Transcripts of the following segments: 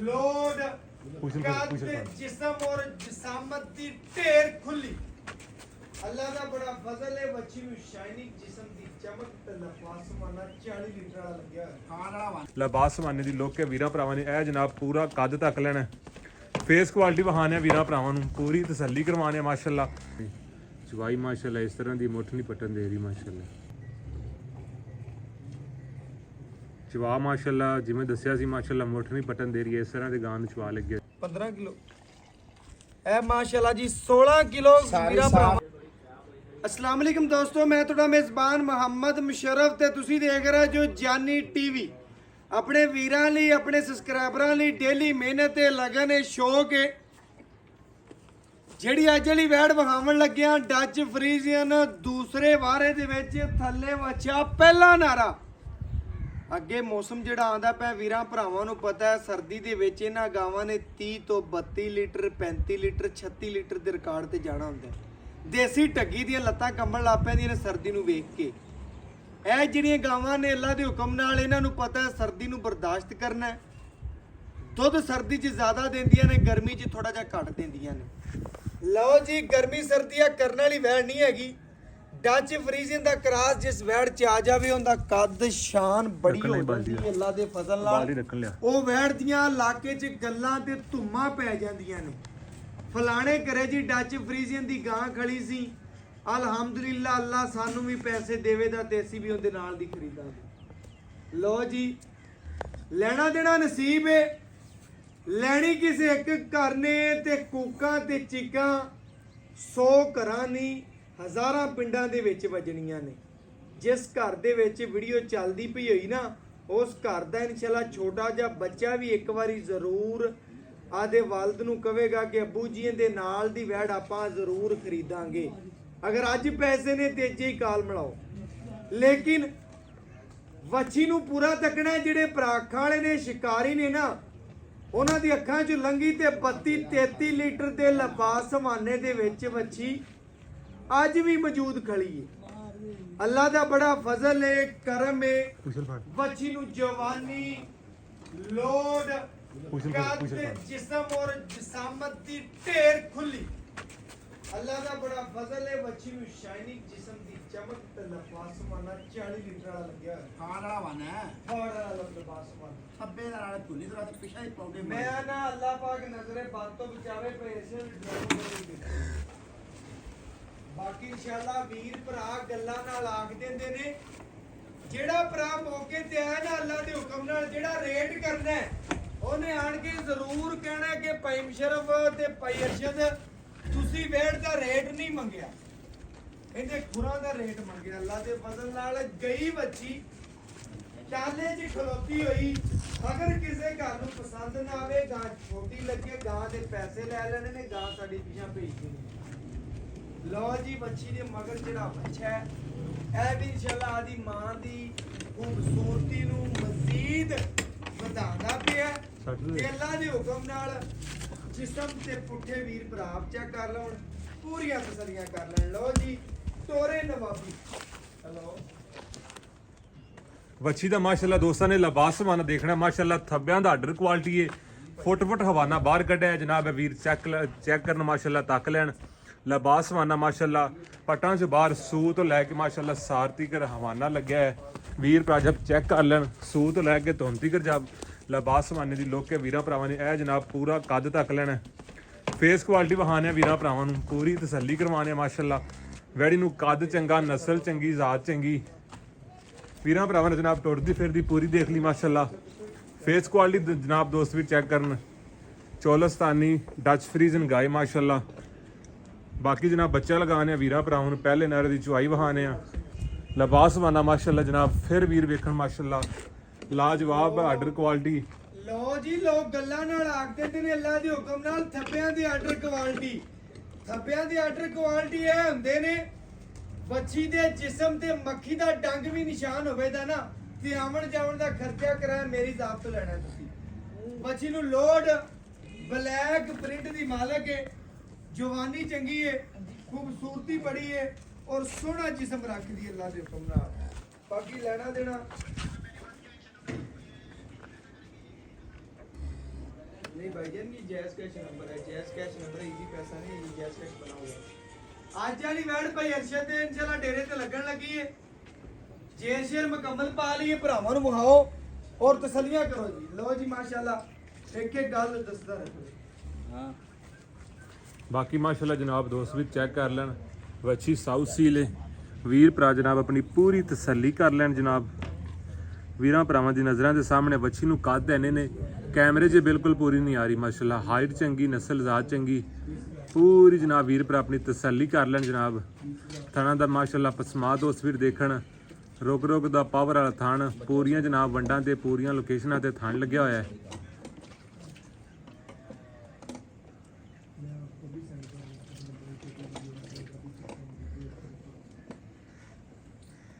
Load ਕੱਦ ਜਿਸਮ ਔਰ ਜਿਸਾਮਤ ਦੀ ਢੇਰ ਖੁੱਲੀ। ਅੱਲਾ ਦਾ ਬੜਾ ਫਜ਼ਲ ਹੈ, ਬੱਚੀ ਨੂੰ ਸ਼ਾਈਨਿੰਗ ਜਿਸਮ ਦੀ ਚਮਕ ਤੇ ਲਬਾਸਮਾਨਾ 40 ਲੀਟਰ ਵਾਲਾ ਲੱਗਿਆ ਖਾਣ ਵਾਲਾ ਲਬਾਸਮਾਨੇ ਦੀ ਲੁੱਕ ਹੈ ਵੀਰਾਂ ਭਰਾਵਾਂ ਨੇ। ਇਹ ਜਨਾਬ ਪੂਰਾ ਕੱਦ ਤੱਕ ਲੈਣਾ, ਫੇਸ ਕੁਆਲਿਟੀ ਵਿਖਾਣੇ ਵੀਰਾਂ ਭਰਾਵਾਂ ਨੂੰ, ਪੂਰੀ ਤਸੱਲੀ ਕਰਵਾਣੇ ਮਾਸ਼ਾਅੱਲਾ। ਚਵਾਈ ਮਾਸ਼ਾਅੱਲਾ ਇਸ ਤਰ੍ਹਾਂ ਦੀ ਮੁੱਠ ਨਹੀਂ ਪਟਣ ਦੇ ਰਹੀ ਮਾਸ਼ਾਅੱਲਾ। ਚਵਾ ਮਾਸ਼ਾਅੱਲਾ ਜਿਵੇਂ ਦੱਸਿਆ ਸੀ ਮਾਸ਼ਾਅੱਲਾ ਮੁੱਠ ਨਹੀਂ ਪਟਣ ਦੇ ਰਹੀ ਹੈ, ਇਸ ਤਰ੍ਹਾਂ ਦੇ ਗਾਂ ਨੂੰ ਚਵਾ ਲੱਗਿਆ 15 ਕਿਲੋ। ਇਹ ਮਾਸ਼ਾਅੱਲਾ ਜੀ 16 ਕਿਲੋ ਵੀਰਾਂ ਭਰਾਵਾਂ। अस्सलाम वालेकुम दोस्तों, मैं थोड़ा मेज़बान मुहम्मद मुशर्रफ ते तुसी देख रहे जो जानी टीवी। अपने वीरां लई अपने सबसक्राइबरां लई डेली मेहनत है, लगन है, शौक है। ਜਿਹੜੀ ਅੱਜ ਵਾਲੀ ਵੈੜ ਵਿਖਾਉਣ ਲੱਗਿਆ ਡੱਚ ਫਰੀਜ਼ੀਅਨ ਦੂਸਰੇ ਵਾਰੇ ਦੇ ਵਿੱਚ ਥੱਲੇ ਵੱਛਾ ਪਹਿਲਾ ਨਾਰਾ। ਅੱਗੇ ਮੌਸਮ ਜਿਹੜਾ ਆਂਦਾ ਪਿਆ ਵੀਰਾਂ ਭਰਾਵਾਂ ਨੂੰ ਪਤਾ ਹੈ, ਸਰਦੀ ਦੇ ਵਿੱਚ ਇਹਨਾਂ ਗਾਵਾਂ ਨੇ 30 ਤੋਂ 32 ਲੀਟਰ 35 ਲੀਟਰ 36 ਲੀਟਰ ਦੇ ਰਿਕਾਰਡ ਤੇ ਜਾਣਾ ਹੁੰਦਾ ਹੈ। ਦੇਸੀ ਢੱਗੀ ਦੀਆਂ ਲੱਤਾਂ ਕੰਬਣ ਲੱਗ ਪੈਂਦੀਆਂ ਨੇ ਸਰਦੀ ਨੂੰ ਵੇਖ ਕੇ। ਇਹ ਜਿਹੜੀਆਂ ਗਾਵਾਂ ਨੇ ਅੱਲਾ ਦੇ ਹੁਕਮ ਨਾਲ ਇਹਨਾਂ ਨੂੰ ਪਤਾ ਹੈ ਸਰਦੀ ਨੂੰ ਬਰਦਾਸ਼ਤ ਕਰਨਾ ਹੈ। ਦੁੱਧ ਸਰਦੀ 'ਚ ਜ਼ਿਆਦਾ ਦਿੰਦੀਆਂ ਨੇ, ਗਰਮੀ 'ਚ ਥੋੜਾ ਜਿਹਾ ਘੱਟ ਦਿੰਦੀਆਂ ਨੇ। ਲਓ ਜੀ, ਗਰਮੀ ਸਰਦੀਆਂ ਕਰਨ ਵਾਲੀ ਵੈੜ ਨਹੀਂ ਹੈਗੀ। ਡੱਚ ਫਰੀਜ਼ੀਅਨ ਦਾ ਕਰਾਸ ਜਿਸ ਵੈੜ 'ਚ ਆ ਜਾਵੇ ਉਹਦਾ ਕੱਦ ਸ਼ਾਨ ਬੜੀ ਹੋ ਜਾਂਦੀ ਹੈ ਅੱਲਾ ਦੇ ਫਜ਼ਲ ਨਾਲ। ਉਹ ਵੈੜ ਦੀਆਂ ਇਲਾਕੇ 'ਚ ਗੱਲਾਂ ਤੇ ਧੁੰਮਾਂ ਪੈ ਜਾਂਦੀਆਂ ਨੇ। ਫਲਾਣੇ ਘਰੇ ਜੀ ਡੱਚ ਫਰੀਜ਼ੀਅਨ ਦੀ ਗਾਂ ਖੜੀ ਸੀ, ਅਲਹਮਦੁਲਿਲਾ ਅੱਲਾ ਸਾਨੂੰ ਵੀ ਪੈਸੇ ਦੇਵੇਦਾ ਤੇ ਅਸੀਂ ਵੀ ਉਹਦੇ ਨਾਲ ਦੀ ਖਰੀਦਾਂਗੇ। ਲੋ ਜੀ, ਲੈਣਾ ਦੇਣਾ ਨਸੀਬ ਹੈ। ਲੈਣੀ ਕਿਸੇ ਇੱਕ ਘਰ ਨੇ ਤੇ ਕੂਕਾਂ ਤੇ ਚੀਕਾਂ 100 ਘਰਾਂ ਨਹੀਂ ਹਜ਼ਾਰਾਂ ਪਿੰਡਾਂ ਦੇ ਵਿੱਚ ਵੱਜਣੀਆਂ ਨੇ। ਜਿਸ ਘਰ ਦੇ ਵਿੱਚ ਵੀਡੀਓ ਚੱਲਦੀ ਪਈ ਹੋਈ ਨਾ, ਉਸ ਘਰ ਦਾ ਇਨਸ਼ਾਅੱਲਾ ਛੋਟਾ ਜਿਹਾ ਬੱਚਾ ਵੀ ਇੱਕ ਵਾਰੀ ਜ਼ਰੂਰ ਆਦੇ ਵਾਲਦ ਨੂੰ ਕਹੇਗਾ ਕਿ ਅੱਬੂ ਜੀ ਦੇ ਨਾਲ ਦੀ ਵੈੜ ਆਪਾਂ ਜ਼ਰੂਰ ਖਰੀਦਾਂਗੇ। ਅਗਰ ਅੱਜ ਪੈਸੇ ਨੇ ਤੇ ਅੱਜ ਹੀ ਕਾਲ ਮਿਲਾਓ। ਲੇਕਿਨ ਵੱਛੀ ਨੂੰ ਪੂਰਾ ਤੱਕਣਾ। ਜਿਹੜੇ ਪਰਾਖਾਂ ਵਾਲੇ ਨੇ, ਸ਼ਿਕਾਰੀ ਨੇ ਨਾ, ਉਹਨਾਂ ਦੀ ਅੱਖਾਂ 'ਚ ਲੰਗੀ ਤੇ 32-33 ਲੀਟਰ ਦੇ ਲਬਾਸ ਹਵਾਨੇ ਦੇ ਵਿੱਚ ਵੱਛੀ ਅੱਜ ਵੀ ਮੌਜੂਦ ਖੜੀ ਹੈ। ਅੱਲਾ ਦਾ ਬੜਾ ਫਜ਼ਲ ਹੈ, ਕਰਮ ਹੈ। ਵੱਛੀ ਨੂੰ ਜਵਾਨੀ, ਲੋਡ, ਕੱਦ ਜਿਸਮ ਔਰ ਜਿਸਾਮਤ ਦੀ ਢੇਰ ਖੁੱਲੀ। ਅੱਲਾ ਦਾ ਬੜਾ ਫਜ਼ਲ ਹੈ, ਵੱਛੀ ਨੂੰ ਸ਼ਾਈਨਿੰਗ ਜਿਸਮ ਦੀ ਚਮਕ ਤੇ ਲਬਾਸਮਾਨਾ 40 ਲੀਟਰ ਵਾਲਾ ਲੱਗਿਆ ਖਾਣ ਵਾਲਾ ਵਾਨਾ ਖਾਣ ਵਾਲਾ ਲਬਾਸਮਾਨਾ ਸੱਬੇ ਦਾ ਨਾਲ ਧੁੱਲੀ ਤਰ੍ਹਾਂ ਤੇ ਪਿਛਾ ਹੀ ਪਾਉਂਦੇ। ਮੈਂ ਨਾ ਅੱਲਾ ਪਾਕ ਨਜ਼ਰੇ ਬਾਤ ਤੋਂ ਬਚਾਵੇ ਪੈਸੇ ਬਾਕੀ ਇਨਸ਼ਾਅੱਲਾ ਵੀਰ ਭਰਾ ਗੱਲਾਂ ਨਾਲ ਆਖ ਦਿੰਦੇ ਨੇ। ਜਿਹੜਾ ਭਰਾ ਮੌਕੇ ਤੇ ਆਇਆ ਨਾ ਅੱਲਾ ਦੇ ਹੁਕਮ ਨਾਲ ਜਿਹੜਾ ਰੇਟ ਕਰਨਾ ਹੈ ਉਹਨੇ ਆਣ ਕੇ ਜ਼ਰੂਰ ਕਹਿਣਾ ਕਿ ਭਾਈ ਮੁਸ਼ਰਫ ਤੇ ਭਾਈ ਅਰਸ਼ਦ ਤੁਸੀਂ ਵੇੜ ਦਾ ਰੇਟ ਨਹੀਂ ਮੰਗਿਆ, ਇਹਦੇ ਖੁਰਾਂ ਦਾ ਰੇਟ ਮੰਗਿਆ। ਅੱਲਾ ਦੇ ਫਜ਼ਲ ਨਾਲ ਗਈ ਬੱਚੀ ਚਾਲੇ 'ਚ ਖਲੋਤੀ ਹੋਈ। ਅਗਰ ਕਿਸੇ ਘਰ ਨੂੰ ਪਸੰਦ ਨਾ ਆਵੇ, ਗਾਂ ਛੋਟੀ ਲੱਗੇ, ਗਾਂ ਦੇ ਪੈਸੇ ਲੈ ਲੈਣੇ ਨੇ, ਗਾਂ ਸਾਡੀ ਪਿੱਛਾ ਭੇਜ ਦੇਣੀ। ਲਓ ਜੀ, ਬੱਚੀ ਦੇ ਮਗਰ ਜਿਹੜਾ ਬੱਚਾ ਹੈ ਇਹ ਵੀ ਇਨਸ਼ਾਅੱਲਾ ਆਦੀ ਮਾਂ ਦੀ ਖੂਬਸੂਰਤੀ ਨੂੰ ਮਜ਼ੀਦ ਵਧਾਉਂਦਾ ਪਿਆ। ਤੇ ਅੱਲਾ ਦੇ ਹੁਕਮ ਨਾਲ ਜਿਸਮ ਤੇ ਪੁੱਠੇ ਵੀਰ ਭਰਾ ਚੈੱਕ ਕਰ ਲੈਣ, ਪੂਰੀਆਂ ਤਸੱਲੀਆਂ ਕਰ ਲੈਣ। ਲਓ ਜੀ, ਤੋਰੇ ਨਵਾਬੀ। ਹਲੋ ਵੱਛੀ ਦਾ ਮਾਸ਼ਾਅੱਲਾ ਦੋਸਤਾਂ ਨੇ ਲਬਾਸਮਾਨਾ ਦੇਖਣਾ ਮਾਸ਼ਾਅੱਲਾ। ਥੱਬਿਆਂ ਦਾ ਆਰਡਰ ਕੁਆਲਿਟੀ ਹੈ, ਫੁੱਟ ਹਵਾਨਾ ਬਾਹਰ ਕੱਢਿਆ ਜਨਾਬ। ਵੀਰ ਚੈੱਕ ਕਰਨ ਮਾਸ਼ਾਅੱਲਾ, ਤੱਕ ਲੈਣ। ਲਬਾਸਮਾਨਾ ਮਾਸ਼ਾਅੱਲਾ ਪਟਾਂ 'ਚ ਬਾਹਰ ਸੂ ਤੋਂ ਲੈ ਕੇ ਮਾਸ਼ਾਅੱਲਾ ਸਾਰਤੀ ਕਰ ਹਵਾਨਾ ਲੱਗਿਆ ਹੈ। ਵੀਰ ਭਰਾ ਜਬ ਚੈੱਕ ਕਰ ਲੈਣ, ਸੂ ਤੋਂ ਲੈ ਕੇ ਧੁੰਤੀ ਕਰ ਜਬ ਲਬਾਸਮਾਨੇ ਦੀ ਲੁੱਕ ਹੈ ਵੀਰਾਂ ਭਰਾਵਾਂ ਨੇ। ਇਹ ਜਨਾਬ ਪੂਰਾ ਕੱਦ ਤੱਕ ਲੈਣਾ, ਫੇਸ ਕੁਆਲਿਟੀ ਵਿਖਾਣੇ ਵੀਰਾਂ ਭਰਾਵਾਂ ਨੂੰ, ਪੂਰੀ ਤਸੱਲੀ ਕਰਵਾਣੇ ਮਾਸ਼ਾਅੱਲਾ। ਵੈੜੀ ਨੂੰ ਕੱਦ ਚੰਗਾ, ਨਸਲ ਚੰਗੀ, ਜ਼ਾਤ ਚੰਗੀ। ਵੀਰਾਂ ਭਰਾਵਾਂ ਨੇ ਜਨਾਬ ਟੁੱਟਦੀ ਫਿਰਦੀ ਪੂਰੀ ਦੇਖ ਲਈ ਮਾਸ਼ਾਅੱਲਾ। ਫੇਸ ਕੁਆਲਿਟੀ ਜਨਾਬ ਦੋਸਤ ਵੀ ਚੈੱਕ ਕਰਨ। ਚੋਲਸਤਾਨੀ ਡੱਚ ਫਰੀਜ਼ਨ ਗਾਏ ਮਾਸ਼ਾਅੱਲਾ। ਬਾਕੀ ਜਨਾਬ ਬੱਚਾ ਲਗਾਣੇ ਆ ਵੀਰਾਂ ਭਰਾਵਾਂ ਨੂੰ, ਪਹਿਲੇ ਨਾਰੇ ਦੀ ਚੁਆਈ ਵਿਖਾਣੇ ਆ। ਲਬਾਸਮਾਨਾ ਮਾਸ਼ਾਅੱਲਾ ਜਨਾਬ ਫਿਰ ਵੀਰ ਵੇਖਣ ਮਾਸ਼ਾਅੱਲਾ ਲਾਜਵਾਬ ਆਰਡਰ ਕੁਆਲਿਟੀ। ਲਓ ਜੀ, ਲੋਕ ਗੱਲਾਂ ਨਾਲ ਆਖਦੇ ਨੇ ਅੱਲਾ ਦੇ ਹੁਕਮ ਨਾਲ ਥੱਬਿਆਂ ਦੀ ਆਰਡਰ ਕੁਆਲਿਟੀ। ਥੱਬਿਆਂ ਦੀ ਆਰਡਰ ਕੁਆਲਿਟੀ ਇਹ ਹੁੰਦੇ ਨੇ ਵੱਛੀ ਦੇ ਜਿਸਮ ਤੇ ਮੱਖੀ ਦਾ ਡੰਗ ਵੀ ਨਿਸ਼ਾਨ ਹੋਵੇਦਾ ਨਾ ਤੇ ਆਵਣ ਜਾਵਣ ਦਾ ਖਰਚਾ ਕਰਾਇਆ ਮੇਰੀ ਜ਼ਾਤ ਤੋਂ ਲੈਣਾ ਤੁਸੀਂ। ਵੱਛੀ ਨੂੰ ਲੋਡ ਬਲੈਕ ਪ੍ਰਿੰਟ ਦੀ ਮਾਲਕ ਹੈ, ਜਵਾਨੀ ਚੰਗੀ ਹੈ, ਖੂਬਸੂਰਤੀ ਬੜੀ ਹੈ ਔਰ ਸੋਹਣਾ ਜਿਸਮ ਰੱਖਦੀ ਅੱਲਾ ਦੇ ਹੁਕਮ ਨਾਲ। ਬਾਕੀ ਲੈਣਾ ਦੇਣਾ नहीं भाईजान ये जैस कैश नंबर है, जैस कैश नंबर है, इजी पैसा नहीं, ये जैस कैश बना हुआ है। आज वाली वैड भाई अरशद दे इंशाल्लाह डेरे ते लगन लगी है। जेर शेर मुकम्मल पा लिए भरावां नु विखाओ और तसल्लियां करो जी। लो जी माशाल्लाह एक एक गल दसदा रखो। हाँ ਬਾਕੀ ਮਾਸ਼ਾਅੱਲਾ ਜਨਾਬ ਦੋਸਤ ਵੀ ਚੈੱਕ ਕਰ ਲੈਣ ਵੱਛੀ ਸਾਊਥ ਸੀਲ ਹੈ ਵੀਰ ਭਰਾ ਜਨਾਬ ਆਪਣੀ ਪੂਰੀ ਤਸੱਲੀ ਕਰ ਲੈਣ ਜਨਾਬ ਵੀਰਾਂ ਭਰਾਵਾਂ ਦੀ ਨਜ਼ਰਾਂ ਦੇ ਸਾਹਮਣੇ ਵੱਛੀ ਨੂੰ ਕੱਦ ਐਨੇ ਨੇ ਕੈਮਰੇ 'ਚ ਬਿਲਕੁਲ ਪੂਰੀ ਨਹੀਂ ਆ ਰਹੀ ਮਾਸ਼ਾਅੱਲਾ ਹਾਈਟ ਚੰਗੀ ਨਸਲ ਜ਼ਾਤ ਚੰਗੀ ਪੂਰੀ ਜਨਾਬ ਵੀਰ ਭਰਾ ਆਪਣੀ ਤਸੱਲੀ ਕਰ ਲੈਣ ਜਨਾਬ ਥਣਾ ਦਾ ਮਾਸ਼ਾਅੱਲਾ ਪਸਮਾ ਦੋਸਤ ਵੀਰ ਦੇਖਣ ਰੁਕ ਰੁਕ ਦਾ ਪਾਵਰ ਵਾਲਾ ਥਣ ਪੂਰੀਆਂ ਜਨਾਬ ਵੰਡਾਂ ਤੇ ਪੂਰੀਆਂ ਲੋਕੇਸ਼ਨਾਂ ਤੇ ਥਣ ਲੱਗਿਆ ਹੋਇਆ ਹੈ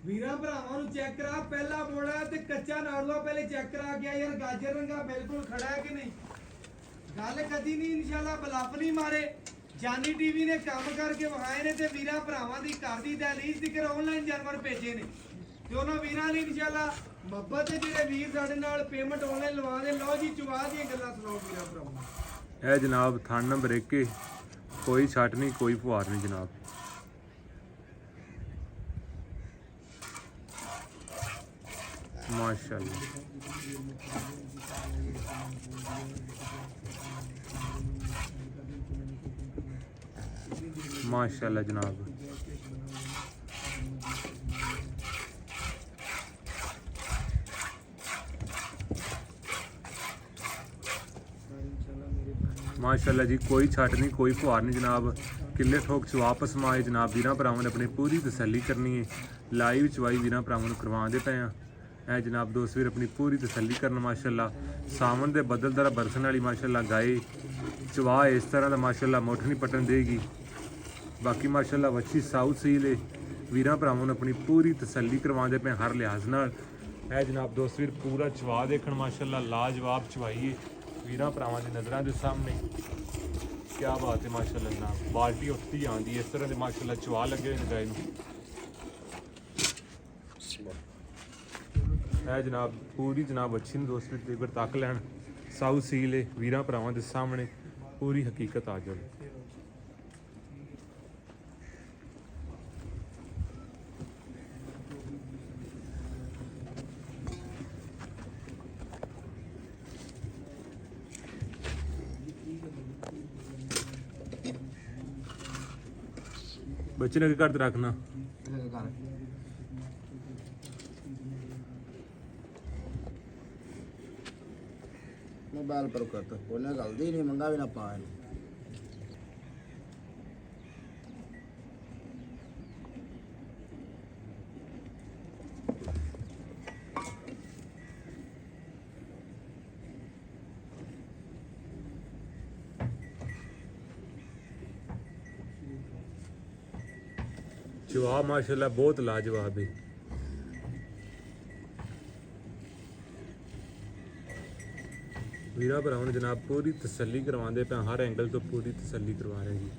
ਵੀਰਾਂ ਭਰਾਵਾਂ ਨੂੰ ਚੈੱਕ ਕਰਾ ਪਹਿਲਾ ਮੋੜਾ ਤੇ ਕੱਚਾ ਨਾੜ ਲਓ ਪਹਿਲੇ ਚੈੱਕ ਕਰਾ ਗਿਆ ਯਾਰ ਗਾਜਰ ਰੰਗਾ ਬਿਲਕੁਲ ਖੜਾ ਹੈ ਕਿ ਨਹੀਂ ਗੱਲ ਕਦੀ ਨਹੀਂ ਇਨਸ਼ਾਅੱਲਾ ਬਲੱਫ ਨਹੀਂ ਮਾਰੇ ਜਾਨੀ ਟੀਵੀ ਨੇ ਕੰਮ ਕਰਕੇ ਵਿਖਾਏ ਨੇ ਤੇ ਵੀਰਾਂ ਭਰਾਵਾਂ ਦੀ ਘਰ ਦੀ ਦਹਲੀਜ਼ ਦੀ ਆਨਲਾਈਨ ਜਾਨਵਰ ਭੇਜੇ ਨੇ ਤੇ ਉਹਨਾਂ ਵੀਰਾਂ ਲਈ ਇਨਸ਼ਾਅੱਲਾ ਮੁਹੱਬਤ ਦੇ ਜਿਹੜੇ ਵੀਰ ਸਾਡੇ ਨਾਲ ਪੇਮੈਂਟ ਆਨਲਾਈਨ ਲਵਾ ਦੇ ਲਓ ਜੀ ਚੁਆ ਦੀਆਂ ਗੱਲਾਂ ਸੁਣਾਓ ਵੀਰਾਂ ਭਰਾਵਾਂ ਇਹ ਜਨਾਬ ਥਣ ਨੰਬਰ 1 ਕੋਈ ਛੱਟ ਨਹੀਂ ਕੋਈ ਫੁਹਾਰ ਨਹੀਂ ਜਨਾਬ माशाल्लाह माशाल्लाह जनाब माशाल्लाह जी कोई छट नहीं कोई फुहार नहीं जनाब किले ठोक च वापस माए जनाब वीरां भरावां ने अपनी पूरी तसल्ली करनी है लाइव चवाई वीरां भरावां नूं करवाउंदे पए आ ਇਹ ਜਨਾਬ ਦੋਸਤ ਵੀਰ ਆਪਣੀ ਪੂਰੀ ਤਸੱਲੀ ਕਰਨ ਮਾਸ਼ਾਅੱਲਾ ਸਾਵਣ ਦੇ ਬਦਲਦਾਰ ਬਰਸਣ ਵਾਲੀ ਮਾਸ਼ਾਅੱਲਾ ਗਾਏ ਚਵਾ ਇਸ ਤਰ੍ਹਾਂ ਦਾ ਮਾਸ਼ਾਅੱਲਾ ਮੁੱਠ ਨਹੀਂ ਪਟਣ ਦੇਗੀ ਬਾਕੀ ਮਾਸ਼ਾਅੱਲਾ ਵੱਛੀ ਸਾਊਥ ਸੀਲ ਏ ਵੀਰਾਂ ਭਰਾਵਾਂ ਨੂੰ ਆਪਣੀ ਪੂਰੀ ਤਸੱਲੀ ਕਰਵਾਉਂਦੇ ਪਏ ਹਰ ਲਿਹਾਜ਼ ਨਾਲ ਇਹ ਜਨਾਬ ਦੋਸਤ ਵੀਰ ਪੂਰਾ ਚਵਾ ਦੇਖਣ ਮਾਸ਼ਾਅੱਲਾ ਲਾਜਵਾਬ ਚਵਾਈ ਏ ਵੀਰਾਂ ਭਰਾਵਾਂ ਦੀ ਨਜ਼ਰਾਂ ਦੇ ਸਾਹਮਣੇ ਕੀ ਬਾਤ ਹੈ ਮਾਸ਼ਾਅੱਲਾ ਜਨਾਬ ਬਾਲਟੀ ਉੱਠਦੀ ਆਉਂਦੀ ਇਸ ਤਰ੍ਹਾਂ ਦੇ ਮਾਸ਼ਾਅੱਲਾ ਚਵਾ ਲੱਗੇ ਹੋਏ ਨੇ ਗਾਏ ਨੂੰ ਇਹ ਜਨਾਬ ਪੂਰੀ ਜਨਾਬ ਅੱਛੀ ਨੂੰ ਦੋਸਤ ਵੀਰ ਇੱਕ ਤੱਕ ਲੈਣ ਸਾਊਥ ਸੀਲ ਏ ਵੀਰਾਂ ਭਰਾਵਾਂ ਦੇ ਸਾਹਮਣੇ ਪੂਰੀ ਹਕੀਕਤ ਆ ਜਾਵੇ ਬੱਚੇ ਨੇ ਕੀ ਕਰਦ ਰੱਖਣਾ मोबाइल पर करता कोने गलती नहीं मंगा भी ना पाए जवाब माशाल्लाह बहुत लाजवाब है ਵੀਰਾਂ ਭਰਾਵਾਂ ਨੂੰ ਜਨਾਬ ਪੂਰੀ ਤਸੱਲੀ ਕਰਵਾਉਂਦੇ ਪਏ ਹਰ ਐਂਗਲ ਤੋਂ ਪੂਰੀ ਤਸੱਲੀ ਕਰਵਾ ਰਹੇ ਜੀ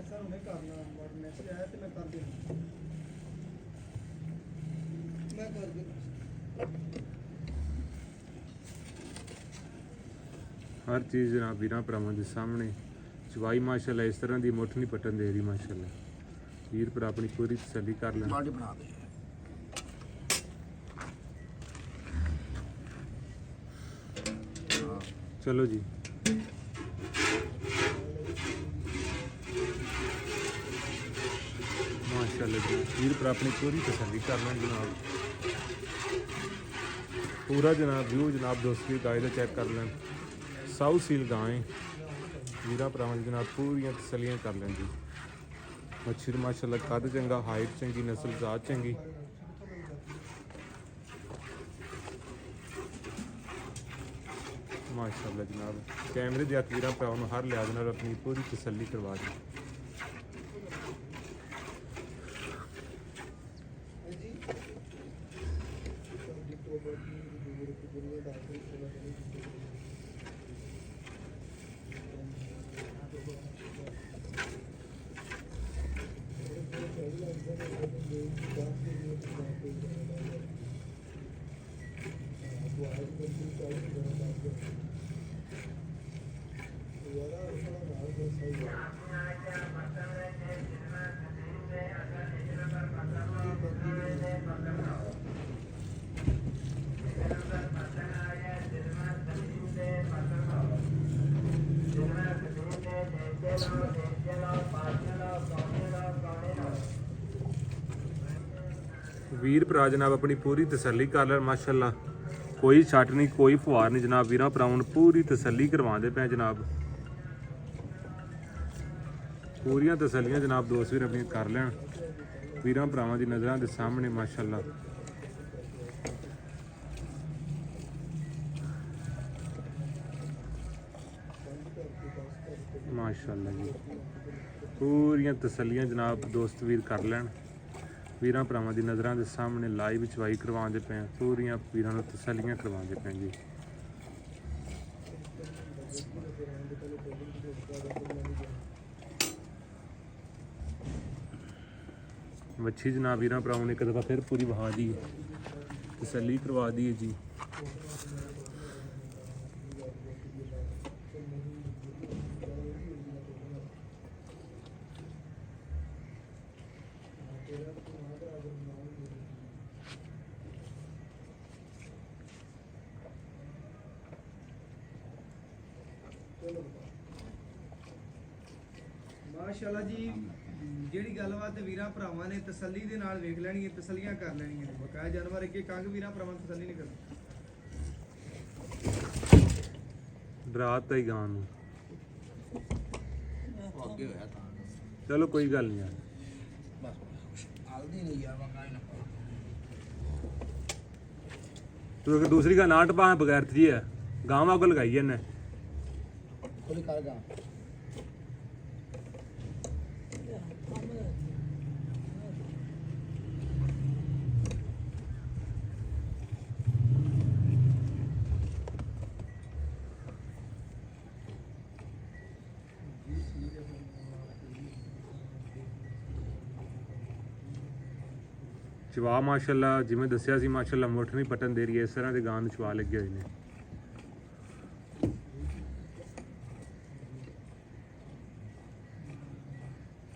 सर उन्हें करना और मैसेज आया तो मैं कर दूँगा मैं कर दूँगा हर चीज़ जनाब वीरां भरावां दे सामने चवाई माशाल्लाह इस तरह की मुठ नहीं पटन दे रही माशाल्लाह वीर भरा अपनी पूरी तसल्ली कर लें बाल्टी बना दे ਚਲੋ ਜੀ ਮਾਸ਼ਾਅੱਲਾ ਜੀ ਵੀਰ ਪਰ ਆਪਣੀ ਪੂਰੀ ਤਸੱਲੀ ਕਰ ਲੈਣ ਜਨਾਬ ਪੂਰਾ ਜਨਾਬ ਵਿਊ ਜਨਾਬ ਦੋਸਤੀ ਗਾਇ ਦਾ ਚੈੱਕ ਕਰ ਲੈਣ ਸਾਊ ਸੀਲ ਗਾਂ ਵੀਰਾ ਭਰਾਵਾਂ ਦੀ ਜਨਾਬ ਪੂਰੀਆਂ ਤਸੱਲੀਆਂ ਕਰ ਲੈਣ ਜੀ ਮੱਛੀ ਦਾ ਮਾਸ਼ਾਅੱਲਾ ਕੱਦ ਚੰਗਾ ਹਾਈਟ ਚੰਗੀ ਨਸਲ ਜ਼ਾਤ ਚੰਗੀ ਮਾਸ਼ਾਅੱਲਾ ਜਨਾਬ ਕੈਮਰੇ ਦੇ ਵੀਰਾਂ ਭਰਾਵਾਂ ਨੂੰ ਹਰ ਲਿਹਾਜ਼ ਨਾਲ ਆਪਣੀ ਪੂਰੀ ਤਸੱਲੀ ਕਰਵਾ ਦਿਓ ਵੀਰ ਭਰਾ ਜਨਾਬ ਆਪਣੀ ਪੂਰੀ ਤਸੱਲੀ ਕਰ ਲੈਣ ਮਾਸ਼ਾਅੱਲਾ ਕੋਈ ਛੱਟ ਨਹੀਂ ਕੋਈ ਫੁਹਾਰ ਨਹੀਂ ਜਨਾਬ ਵੀਰਾਂ ਭਰਾਵਾਂ ਨੂੰ ਪੂਰੀ ਤਸੱਲੀ ਕਰਵਾਉਂਦੇ ਪਏ ਜਨਾਬ ਪੂਰੀਆਂ ਤਸੱਲੀਆਂ ਜਨਾਬ ਦੋਸਤ ਵੀਰ ਆਪਣੀਆਂ ਕਰ ਲੈਣ ਵੀਰਾਂ ਭਰਾਵਾਂ ਦੀ ਨਜ਼ਰਾਂ ਦੇ ਸਾਹਮਣੇ ਮਾਸ਼ਾਅੱਲਾ ਮਾਸ਼ਾਅੱਲਾ ਜੀ ਪੂਰੀਆਂ ਤਸੱਲੀਆਂ ਜਨਾਬ ਦੋਸਤ ਵੀਰ ਕਰ ਲੈਣ ਵੀਰਾਂ ਭਰਾਵਾਂ ਦੀ ਨਜ਼ਰਾਂ ਦੇ ਸਾਹਮਣੇ ਲਾਈਵ ਚਵਾਈ ਕਰਵਾਉਂਦੇ ਪਏ ਪੂਰੀਆਂ ਵੀਰਾਂ ਨੂੰ ਤਸੱਲੀਆਂ ਕਰਵਾਉਂਦੇ ਪਏ ਜੀ ਮੱਛੀ ਜਨਾਬ ਵੀਰਾਂ ਭਰਾਵਾਂ ਨੇ ਇੱਕ ਦਫਾ ਫਿਰ ਪੂਰੀ ਵਹਾ ਦੀ ਤਸੱਲੀ ਕਰਵਾ ਦੀ ਜੀ ਮਾਸ਼ਾਅੱਲਾ ਜੀ ਜਿਹੜੀ ਗੱਲਬਾਤ ਵੀਰਾਂ ਭਰਾਵਾਂ ਨੇ ਤਸੱਲੀ ਦੇ ਨਾਲ ਵੇਖ ਲੈਣੀ ਹੈ ਤਸੱਲੀਆਂ ਕਰ ਲੈਣੀਆਂ ਨੇ ਬਕਾਇਆ ਜਾਨਵਰ ਅੱਗੇ ਕੰਗ ਵੀਰਾਂ ਭਰਾਵਾਂ ਨੂੰ ਤਸੱਲੀ ਨਹੀਂ ਕਰਨੀ ਡਰਾਤ ਹੀ ਗਾਂ ਨੂੰ ਅੱਗੇ ਹੋਇਆ ਤਾਂ ਚਲੋ ਕੋਈ ਗੱਲ ਨਹੀਂ ਯਾਰ ਬਸ ਹਲਦੀ ਨਹੀਂ ਯਾਰ ਮੰਗਾ ਹੀ ਨਾ ਤੂੰ ਇੱਕ ਦੂਸਰੀ ਗਾਂ ਨਾਟ ਪਾ ਬਗੈਰ ਥੀ ਹੈ ਗਾਂ ਵਾਂਗ ਲਗਾਈ ਇਹਨੇ ਖੋਲੀ ਕਰਗਾ ਚਵਾ ਮਾਸ਼ਾਅੱਲਾ ਜਿਵੇਂ ਦੱਸਿਆ ਸੀ ਮਾਸ਼ਾਅੱਲਾ ਮੁੱਠ ਨਹੀਂ ਪਟਨ ਦੇ ਰਹੀ ਹੈ ਇਸ ਤਰ੍ਹਾਂ ਦੇ ਗਾਂ ਨੂੰ ਚਵਾ ਲੱਗੇ ਹੋਏ ਨੇ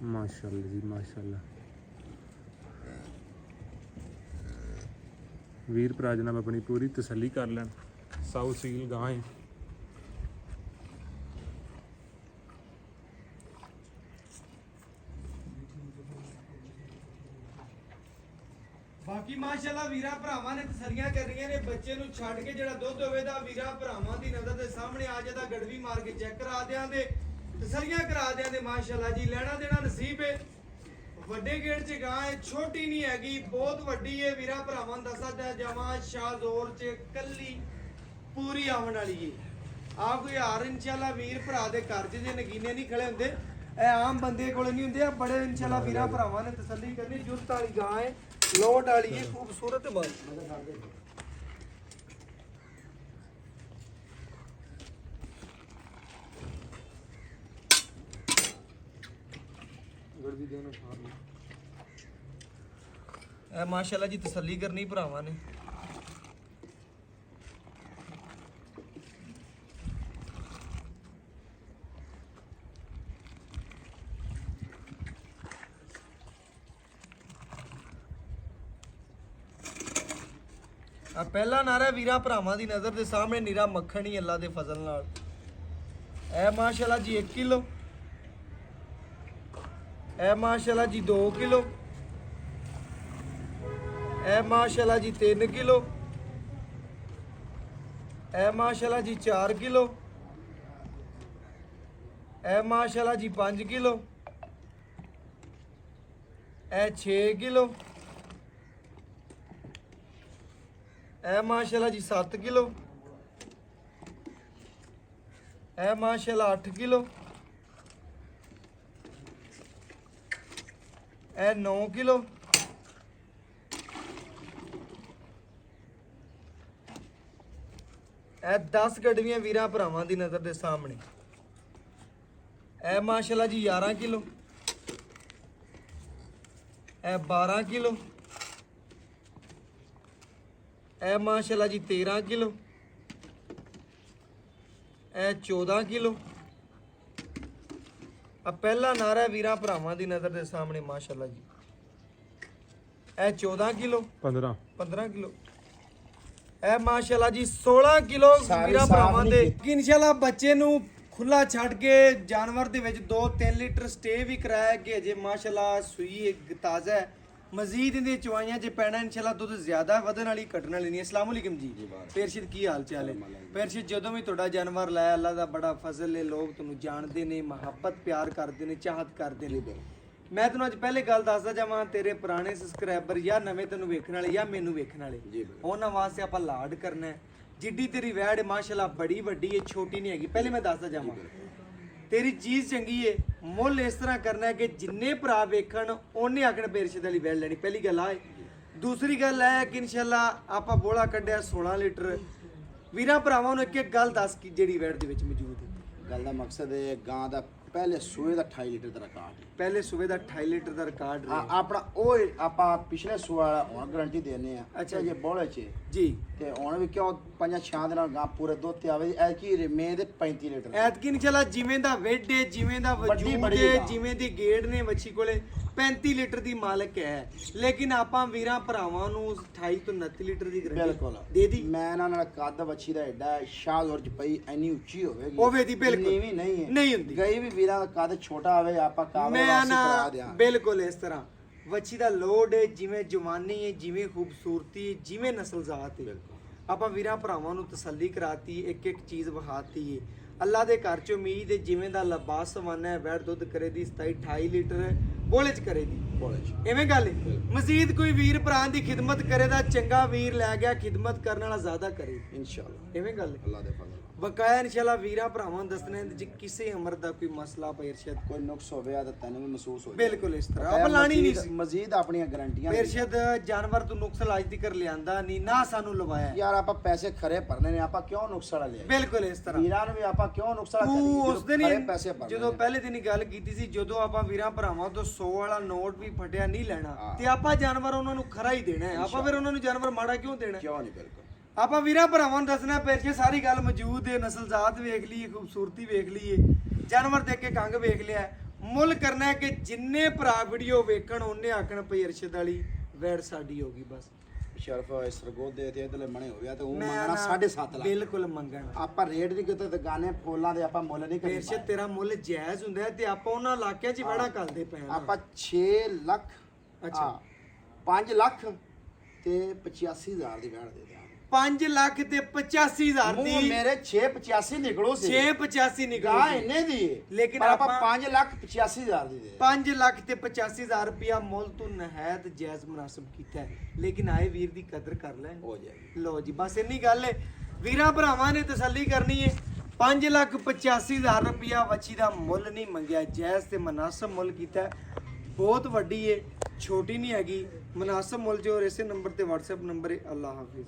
ਮਾਸ਼ਾਅੱਲਾ ਜੀ ਮਾਸ਼ਾਅੱਲਾ ਵੀਰ ਭਰਾ ਜਨਾਬ ਆਪਣੀ ਪੂਰੀ ਤਸੱਲੀ ਕਰ ਲੈਣ ਸਾਊ ਸੀਲ ਗਾਂ ਹੈ ਬਾਕੀ ਮਾਸ਼ਾਅੱਲਾ ਵੀਰਾਂ ਭਰਾਵਾਂ ਨੇ ਤਸੱਲੀਆਂ ਕਰਨੀਆਂ ਨੇ ਬੱਚੇ ਨੂੰ ਛੱਡ ਕੇ ਜਿਹੜਾ ਦੁੱਧ ਹੋਵੇ ਦਾ ਵੀਰਾਂ ਭਰਾਵਾਂ ਦੀ ਨਜ਼ਰ ਦੇ ਸਾਹਮਣੇ ਆ ਜਾਂਦਾ ਗੜਵੀ ਮਾਰ ਕੇ ਚੈੱਕ ਕਰਾ ਦਿਆਂਦੇ ਤਸੱਲੀਆਂ ਕਰਾ ਦਿਆਂਦੇ ਮਾਸ਼ਾਅੱਲਾ ਜੀ ਲੈਣਾ ਦੇਣਾ ਨਸੀਬ ਹੈ ਵੱਡੇ ਗੇੜ 'ਚ ਗਾਂ ਹੈ ਛੋਟੀ ਨਹੀਂ ਹੈਗੀ ਬਹੁਤ ਵੱਡੀ ਹੈ ਵੀਰਾਂ ਭਰਾਵਾਂ ਨੂੰ ਦੱਸਦਾ ਜਾਵਾਂ ਸ਼ਾਹਜ਼ੋਰ 'ਚ ਕੱਲੀ ਪੂਰੀ ਆਉਣ ਵਾਲੀ ਹੈ ਆ ਕੋਈ ਹਾਰ ਇਨਸ਼ਾਅੱਲਾ ਵੀਰ ਭਰਾ ਦੇ ਘਰ 'ਚ ਜੇ ਨਗੀਨੇ ਨਹੀਂ ਖੜੇ ਹੁੰਦੇ ਇਹ ਆਮ ਬੰਦੇ ਕੋਲ ਨਹੀਂ ਹੁੰਦੇ ਆ ਬੜੇ ਇਨਸ਼ਾਅੱਲਾ ਵੀਰਾਂ ਭਰਾਵਾਂ ਨੇ ਤਸੱਲੀ ਕਰਨੀ ਜੁਰਤ ਵਾਲੀ ਗਾਂ ਹੈ ਲੋਟ ਵਾਲੀ ਹੈ ਖੂਬਸੂਰਤ ਬਾਤ ਗੜਵੀ ਦੇਣਾ ਇਹ ਮਾਸ਼ਾਅੱਲਾ ਜੀ ਤਸੱਲੀ ਕਰਨੀ ਭਰਾਵਾਂ ਨੇ ਆ ਪਹਿਲਾ ਨਾਰਾ ਵੀਰਾਂ ਭਰਾਵਾਂ ਦੀ ਨਜ਼ਰ ਦੇ ਸਾਹਮਣੇ ਨੀਰਾ ਮੱਖਣ ਹੀ ਅੱਲਾ ਦੇ ਫਜ਼ਲ ਨਾਲ ਇਹ ਮਾਸ਼ਾਅੱਲਾ ਜੀ 1 ਕਿਲੋ, ਇਹ ਮਾਸ਼ਾਅੱਲਾ ਜੀ 2 ਕਿਲੋ, ਇਹ ਮਾਸ਼ਾਅੱਲਾ ਜੀ 3 ਕਿਲੋ, ਇਹ ਮਾਸ਼ਾਅੱਲਾ ਜੀ 4 ਕਿਲੋ, ਇਹ ਮਾਸ਼ਾਅੱਲਾ ਜੀ 5 ਕਿਲੋ, ਇਹ 6 ਕਿਲੋ, ਇਹ ਮਾਸ਼ਾਅੱਲਾ ਜੀ 7 ਕਿਲੋ, ਇਹ ਮਾਸ਼ਾਅੱਲਾ 8 ਕਿਲੋ, ਇਹ 9 ਕਿਲੋ, ਇਹ 10 ਗੜਵੀਆਂ ਵੀਰਾਂ ਭਰਾਵਾਂ ਦੀ ਨਜ਼ਰ ਦੇ ਸਾਹਮਣੇ। ਇਹ ਮਾਸ਼ਾਅੱਲਾ ਜੀ 11 ਕਿਲੋ, ਇਹ 12 ਕਿਲੋ, ਇਹ ਮਾਸ਼ਾਅੱਲਾ ਜੀ 13 ਕਿਲੋ, ਇਹ 14 ਕਿਲੋ। ਆ ਪਹਿਲਾ ਨਾਰਾ ਵੀਰਾਂ ਭਰਾਵਾਂ ਦੀ ਨਜ਼ਰ ਦੇ ਸਾਹਮਣੇ ਮਾਸ਼ਾਅੱਲਾ ਜੀ। ਇਹ 14 ਕਿਲੋ, 15 ਕਿਲੋ, ਇਹ ਮਾਸ਼ਾਅੱਲਾ ਜੀ 16 ਕਿਲੋ ਵੀਰਾਂ ਭਰਾਵਾਂ ਦੇ। ਇਨਸ਼ਾਅੱਲਾ ਬੱਚੇ ਨੂੰ ਖੁੱਲਾ ਛੱਡ ਕੇ ਜਾਨਵਰ ਦੇ ਵਿੱਚ 2-3 ਲੀਟਰ ਸਟੇ ਵੀ ਕਰਾਇਆ ਕਿ ਅਜੇ ਮਾਸ਼ਾਅੱਲਾ ਸੂਈ ਇੱਕ ਤਾਜ਼ਾ ਹੈ। ਮਜ਼ੀਦ ਇਹਦੇ ਚਵਾਈਆਂ 'ਚ ਪੈਣਾ ਇਨਸ਼ਾਅੱਲਾ ਦੁੱਧ ਜ਼ਿਆਦਾ ਵਧਣ ਵਾਲੀ ਘਟਣ ਵਾਲੀ ਨਹੀਂ। ਅਸਲਾਮ ਅਲੈਕਮ ਜੀ। ਪੇਰਸ਼ਿਦ ਕੀ ਹਾਲ ਚਾਲ ਹੈ? ਪੇਰਸ਼ਿਦ ਜਦੋਂ ਵੀ ਤੁਹਾਡਾ ਜਾਨਵਰ ਲਾਇਆ ਅੱਲਾ ਦਾ ਬੜਾ ਫਜ਼ਲ ਹੈ, ਲੋਕ ਤੁਹਾਨੂੰ ਜਾਣਦੇ ਨੇ, ਮੁਹੱਬਤ ਪਿਆਰ ਕਰਦੇ ਨੇ, ਚਾਹਤ ਕਰਦੇ ਨੇ। ਮੈਂ ਤੁਹਾਨੂੰ ਅੱਜ ਪਹਿਲੇ ਗੱਲ ਦੱਸਦਾ ਜਾਵਾਂ, ਤੇਰੇ ਪੁਰਾਣੇ ਸਬਸਕ੍ਰਾਈਬਰ ਜਾਂ ਨਵੇਂ ਤੈਨੂੰ ਵੇਖਣ ਵਾਲੇ ਜਾਂ ਮੈਨੂੰ ਵੇਖਣ ਵਾਲੇ, ਉਹਨਾਂ ਵਾਸਤੇ ਆਪਾਂ ਲਾਡ ਕਰਨਾ ਹੈ। ਜਿੱਡੀ ਤੇਰੀ ਵੈੜ ਮਾਸ਼ਾਅੱਲਾ ਬੜੀ ਵੱਡੀ ਹੈ, ਛੋਟੀ ਨਹੀਂ ਹੈਗੀ। ਪਹਿਲੇ ਮੈਂ ਦੱਸਦਾ ਜਾਵਾਂ, ਤੇਰੀ ਚੀਜ਼ ਚੰਗੀ ਹੈ, ਮੁੱਲ ਇਸ ਤਰ੍ਹਾਂ ਕਰਨਾ ਹੈ ਕਿ ਜਿੰਨੇ ਭਰਾ ਵੇਖਣ ਉਹਨੇ ਆਖਣ ਪੇਰਸ਼ਿਦ ਵਾਲੀ ਵੈੜ ਲੈਣੀ। ਪਹਿਲੀ ਗੱਲ ਆ। ਦੂਸਰੀ ਗੱਲ ਹੈ ਕਿ ਇਨਸ਼ਾਅੱਲਾ ਆਪਾਂ ਬੋਲਾ ਕੱਢਿਆ 16 ਲੀਟਰ। ਵੀਰਾਂ ਭਰਾਵਾਂ ਨੂੰ ਇੱਕ ਇੱਕ ਗੱਲ ਦੱਸ ਕਿ ਜਿਹੜੀ ਵੈੜ ਦੇ ਵਿੱਚ ਮੌਜੂਦ ਹੈ। ਗੱਲ ਦਾ ਮਕਸਦ ਹੈ ਗਾਂ ਦਾ ਪਹਿਲੇ ਸੂਏ ਦਾ 28 ਲੀਟਰ ਦਾ ਰਿਕਾਰਡ ਹੈ। ਪਹਿਲੇ ਸੂਬੇ ਦਾ 28 ਲੀਟਰ ਦਾ ਰਿਕਾਰਡ ਹਾਂ, ਆਪਣਾ ਉਹ ਆਪਾਂ ਪਿਛਲੇ ਸੂਏ ਵਾਲਾ ਹੁਣ ਗਾਰੰਟੀ ਦੇਨੇ ਆ। ਅੱਛਾ ਜੇ ਬੋਲੇ ਚ ਜੀ, ਤੇ ਹੁਣ ਵੀ ਕਿਉਂ 5-6 ਦਿਨਾਂ ਗਾਂ ਪੂਰੇ ਦੁੱਧ ਤੇ ਆਵੇ। ਐ ਕੀ ਰਮੇ ਦੇ 35 ਲੀਟਰ ਐਤਕੀ ਇਨਸ਼ਾਅੱਲਾ ਜਿਵੇਂ ਦਾ ਵੇਡ ਹੈ, ਜਿਵੇਂ ਦਾ ਵਜੂਦ ਬੜੀ ਹੈ, ਗਾਂ। ਜਿਵੇਂ ਦੀ ਗੇੜ ਨੇ ਵੱਛੀ ਕੋਲੇ 35 ਲੀਟਰ ਦੀ ਮਾਲਕ ਹੈ। ਲੇਕਿਨ ਆਪਾਂ ਵੀਰਾਂ ਭਰਾਵਾਂ ਨੂੰ 28 ਤੋਂ 29 ਲੀਟਰ ਦੀ ਬਿਲਕੁਲ ਗਰੰਟੀ ਦੇ ਦੀ। ਮੈਂ ਇਹਨਾਂ ਨਾਲ ਕੱਦ ਵੱਛੀ ਦਾ ਐਡਾ ਸ਼ਾਹਦੌਰ ਚ ਪਈ ਇੰਨੀ ਉੱਚੀ ਹੋਵੇਗੀ, ਹੋਵੇ ਦੀ ਬਿਲਕੁਲ ਵੀ ਨਹੀਂ ਹੈ, ਨਹੀਂ ਹੁੰਦੀ। ਗਈ ਵੀ ਵੀਰਾਂ ਦਾ ਕੱਦ ਛੋਟਾ ਹੋਵੇ ਆਪਾਂ ਕਾਬਲ ਮੈਂ ਵਾਸੀ ਨਾ ਕਰਾ ਦਿਆਂ। ਬਿਲਕੁਲ ਇਸ ਤਰ੍ਹਾਂ ਵੱਛੀ ਦਾ ਲੋਡ ਹੈ, ਜਿਵੇਂ ਜਵਾਨੀ ਹੈ, ਜਿਵੇਂ ਖੂਬਸੂਰਤੀ ਹੈ, ਜਿਵੇਂ ਨਸਲਜ਼ਾਤ ਹੈ। ਆਪਾਂ ਵੀਰਾਂ ਭਰਾਵਾਂ ਨੂੰ ਤਸੱਲੀ ਕਰਾਤੀ, ਇੱਕ ਇੱਕ ਚੀਜ਼ ਵਿਖਾਤੀ ਹੈ। ਅੱਲਾ ਦੇ ਘਰ ਚ ਉਮੀਦ ਹੈ ਜਿਵੇਂ ਦਾ ਲਿਬਾਸ ਸਵਾਨਾ ਹੈ, ਵੈੜ ਦੁੱਧ ਕਰੇ ਦੀ 27-28 ਲੀਟਰ ਬੋਲੇ ਚ ਕਰੇ ਦੀ। ਐਵੇਂ ਗੱਲ ਹੈ। ਮਜ਼ੀਦ ਕੋਈ ਵੀਰ ਭਰਾ ਦੀ ਖਿਦਮਤ ਕਰੇ ਦਾ ਚੰਗਾ ਵੀਰ ਲੈ ਗਿਆ, ਖਿਦਮਤ ਕਰਨ ਵਾਲਾ ਜ਼ਿਆਦਾ ਕਰੇ ਇਨਸ਼ਾਅੱਲਾ। ਐਵੇਂ ਗੱਲ ਹੈ। ਅੱਲਾ ਦੇ ਫਜ਼ਲ ਬਕਾਇਆ ਇਨਸ਼ਾਅੱਲਾ ਵੀਰਾਂ ਭਰਾਵਾਂ ਨੂੰ ਦੱਸਣੇ ਜੇ ਕਿਸੇ ਉਮਰ ਦਾ ਕੋਈ ਮਸਲਾ ਪੇਰਸ਼ਦ ਕੋਈ ਨੁਕਸ ਹੋਵੇ ਤਾਂ ਤੈਨੂੰ ਵੀ ਮਹਿਸੂਸ ਹੋਵੇ। ਬਿਲਕੁਲ ਇਸ ਤਰ੍ਹਾਂ ਆਪਾਂ ਲਾਣੀ ਨਹੀਂ ਸੀ। ਮਜ਼ੀਦ ਆਪਣੀਆਂ ਗਾਰੰਟੀਆਂ ਪੇਰਸ਼ਦ ਜਾਨਵਰ ਤੋਂ ਨੁਕਸ ਲਾਜ ਤੀਕਰ ਲਿਆਂਦਾ ਨਹੀਂ ਨਾ ਸਾਨੂੰ ਲਵਾਇਆ। ਯਾਰ ਆਪਾਂ ਪੈਸੇ ਖਰੇ ਭਰਨੇ ਨੇ, ਆਪਾਂ ਕਿਉਂ ਨੁਕਸ ਵਾਲਾ ਲਿਆ? ਬਿਲਕੁਲ ਇਸ ਤਰ੍ਹਾਂ ਵੀਰਾਂ ਨੂੰ ਵੀ ਆਪਾਂ ਕਿਉਂ ਨੁਕਸ ਵਾਲਾ ਤੂੰ ਉਸ ਦਿਨ ਖਰੇ ਹੀ ਪੈਸੇ ਭਰਨੇ ਜਦੋਂ ਨੇ। ਪਹਿਲੇ ਦਿਨ ਹੀ ਗੱਲ ਕੀਤੀ ਸੀ, ਜਦੋਂ ਆਪਾਂ ਵੀਰਾਂ ਭਰਾਵਾਂ ਤੋਂ 100 ਵਾਲਾ ਨੋਟ ਵੀ ਫਟਿਆ ਨਹੀਂ ਲੈਣਾ ਤੇ ਆਪਾਂ ਜਾਨਵਰ ਉਹਨਾਂ ਨੂੰ ਖਰਾ ਹੀ ਦੇਣਾ ਹੈ। ਆਪਾਂ ਫਿਰ ਉਹਨਾਂ ਨੂੰ ਜਾਨਵਰ ਮਾੜਾ ਕਿਉਂ ਦੇਣਾ? ਕਿਉਂ ਨਹੀਂ? ਬਿਲਕੁਲ ਆਪਾਂ ਵੀਰਾਂ ਭਰਾਵਾਂ ਨੂੰ ਦੱਸਣਾ ਪੇਰਸ਼ਦ ਸਾਰੀ ਗੱਲ ਮੌਜੂਦ ਹੈ। ਨਸਲਜ਼ਾਤ ਵੇਖ ਲਈਏ, ਖੂਬਸੂਰਤੀ ਵੇਖ ਲਈਏ, ਜਾਨਵਰ ਦੇਖ ਕੇ ਕੰਗ ਵੇਖ ਲਿਆ। ਮੁੱਲ ਕਰਨਾ ਹੈ ਕਿ ਜਿੰਨੇ ਭਰਾ ਵੀਡੀਓ ਵੇਖਣ ਉਹਨੇ ਆਖਣ ਪਈ ਅਰਸ਼ਦ ਵਾਲੀ ਵੈੜ ਸਾਡੀ ਹੋਗੀ। ਬਸ ਸ਼ਰਫ ਸਰਗੋਦੇ ਤੇ ਇਧਰਲੇ ਮਣੇ ਹੋ ਗਿਆ ਤੇ ਉਹ ਮੈਂ ਮੰਗਣਾ ਨਾ 7.5 ਲੱਖ। ਬਿਲਕੁਲ ਮੰਗਣ ਆਪਾਂ ਰੇਟ ਦੀ ਕਿਤੇ ਦੁਕਾਨੇ ਫੁੱਲਾਂ ਦੇ ਆਪਾਂ ਮੁੱਲ ਨਹੀਂ ਕਰਦੇ। ਪੇਰਸ਼ਦ ਤੇਰਾ ਮੁੱਲ ਜਾਇਜ਼ ਹੁੰਦਾ ਹੈ ਤੇ ਆਪਾਂ ਉਹਨਾਂ ਇਲਾਕਿਆਂ 'ਚ ਵੜਾ ਕਰਦੇ ਪਏ ਹਾਂ। ਆਪਾਂ 6 ਲੱਖ ਅੱਛਾ 5 ਲੱਖ ਤੇ 85000 ਦੀ ਵੈੜ ਦੇ ਦਿਆਂਗੇ। 5 ਲੱਖ ਤੇ 85000 ਦੀ ਮੂੰਹ ਮੇਰੇ 685 ਨਿਕਲੋ ਸੀ। 685 ਗਾ ਨਿਕਲ ਇੰਨੇ ਦੀ ਹੈ। ਲੇਕਿਨ ਪਰ ਆਪਾਂ ਆਪਾਂ 5 ਲੱਖ 85000 ਦੀ ਦੇ 5 ਲੱਖ ਤੇ 85000 ਰੁਪਇਆ ਮੁੱਲ ਤੋਂ ਨਹਾਇਤ ਜਾਇਜ਼ ਮੁਨਾਸਬ ਕੀਤਾ ਹੈ। ਲੇਕਿਨ ਆਏ ਵੀਰ ਦੀ ਕਦਰ ਕਰ ਲੈ। ਹੋ ਜਾਏਗੀ। ਲੋ ਜੀ ਬਸ ਇੰਨੀ ਗੱਲ ਹੈ। ਵੀਰਾਂ ਭਰਾਵਾਂ ਨੇ ਤਸੱਲੀ ਕਰਨੀ ਹੈ। 5,85,000 ਰੁਪਇਆ ਵੱਛੀ ਦਾ ਮੁੱਲ ਨਹੀਂ ਮੰਗਿਆ, ਜਾਇਜ਼ ਤੇ ਮੁਨਾਸਬ ਮੁੱਲ ਕੀਤਾ ਹੈ। ਬਹੁਤ ਵੱਡੀ ਹੈ, ਛੋਟੀ ਨਹੀਂ ਹੈਗੀ। ਮੁਨਾਸਬ ਮੁੱਲ ਜੋ ਇਸੇ ਨੰਬਰ ਤੇ WhatsApp ਨੰਬਰ ਹੈ। ਅੱਲਾ ਹਾਫਿਜ਼।